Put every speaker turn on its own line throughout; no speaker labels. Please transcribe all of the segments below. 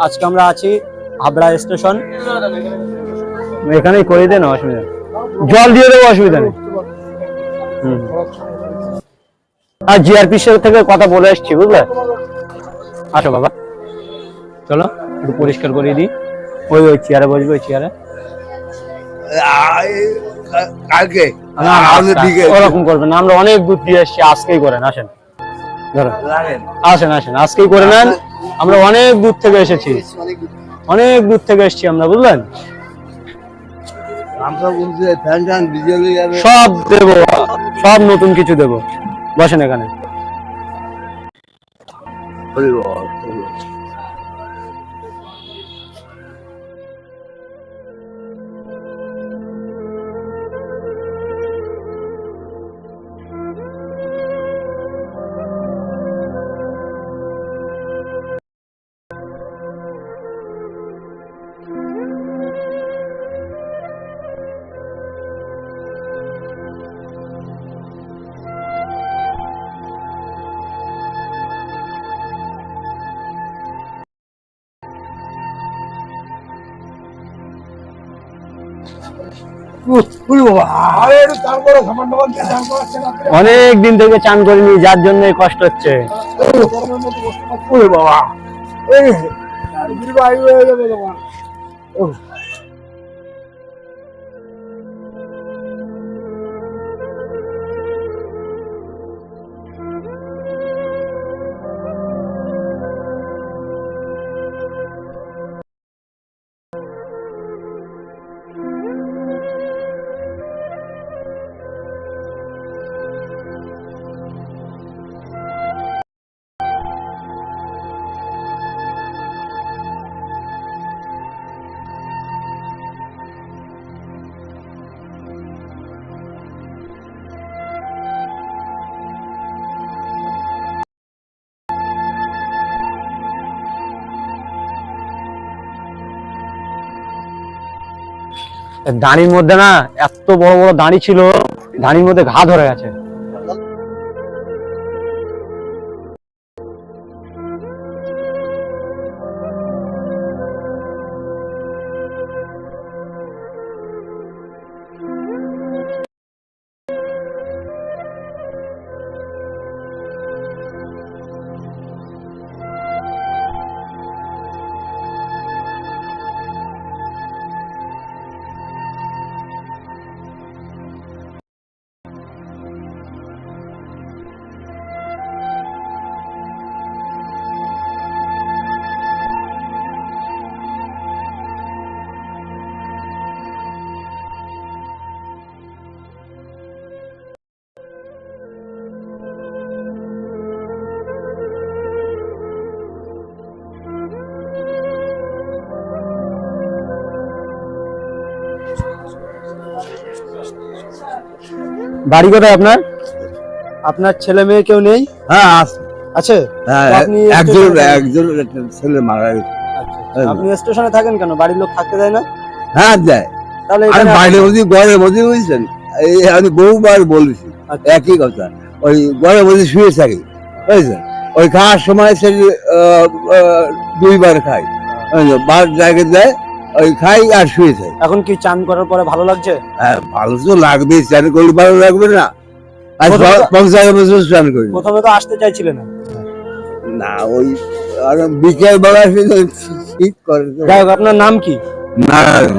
আজকে আমরা আছি হাবড়া স্টেশন, এখানেই করে দেন, অসুবিধা জল দিয়ে দেবো, অসুবিধা নেই। আর জিআরপি থেকে কথা বলে এসছি, বুঝলে? আসো বাবা, চলো একটু পরিষ্কার করিয়ে দিই। ওই চেয়ারে বসবে, ওই চেয়ারে। ওরকম করবেন না, আমরা অনেক দূর দিয়ে এসছি, আজকেই করেন, আসেন আসেন আসেন, আজকেই করে নেন। আমরা অনেক দূর থেকে এসেছি, অনেক দূর থেকে এসেছি আমরা, বুঝলেন? সব দেবো, সব নতুন কিছু দেবো। বসেন এখানে। অনেক দিন থেকে চান করিনি, যার জন্য কষ্ট হচ্ছে। বাবা দাঁড়ির মধ্যে না, এত বড় বড় দাঁড়ি ছিল, দাঁড়ির মধ্যে ঘা ধরে গেছে। বাড়ি কোথায় আপনার? আপনার ছেলে মেয়ে কেউ নেই?
হ্যাঁ
আছে।
আপনি একজন ছেলে মারা গেছে।
আপনি স্টেশনে থাকেন কেন? বাড়ির লোক থাকতে দেয় না?
হ্যাঁ দেয়।
তাহলে
বাইরে বসে ঘরে বসে বুঝছেন, এই আমি বহুবার বলেছি একই কথা, ওই ঘরে বসে শুয়ে থাকি, বুঝছেন? ওই খাওয়ার সময় সে দুইবার খাই, বার জায়গায় দেয়, ওই খাই আর শুয়ে থাকি।
এখন কি চান করার পরে ভালো লাগছে?
হ্যাঁ ভালো তো লাগবে, চান করলে ভালো লাগবে না? আজ 50 বছর চান করি।
প্রথমে তো আসতে চাইছিলেন
না, ওই বিকেল বেলা শীত করে।
যাই হোক, আপনার নাম কি?
নারায়ণ।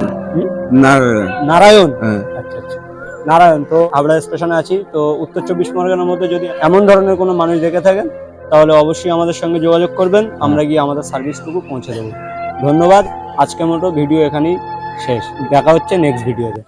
নারায়ণ।
নারায়ণ।
হ্যাঁ।
আচ্ছা আচ্ছা, নারায়ণ। তো হাবড়া স্টেশনে আছি, তো উত্তর 24 পরগনার মধ্যে যদি এমন ধরনের কোনো মানুষ দেখে থাকেন, তাহলে অবশ্যই আমাদের সঙ্গে যোগাযোগ করবেন, আমরা গিয়ে আমাদের সার্ভিসটুকু পৌঁছে দেবো। ধন্যবাদ। আজকের মতো ভিডিও এখানেই শেষ, দেখা হচ্ছে নেক্সট ভিডিওতে।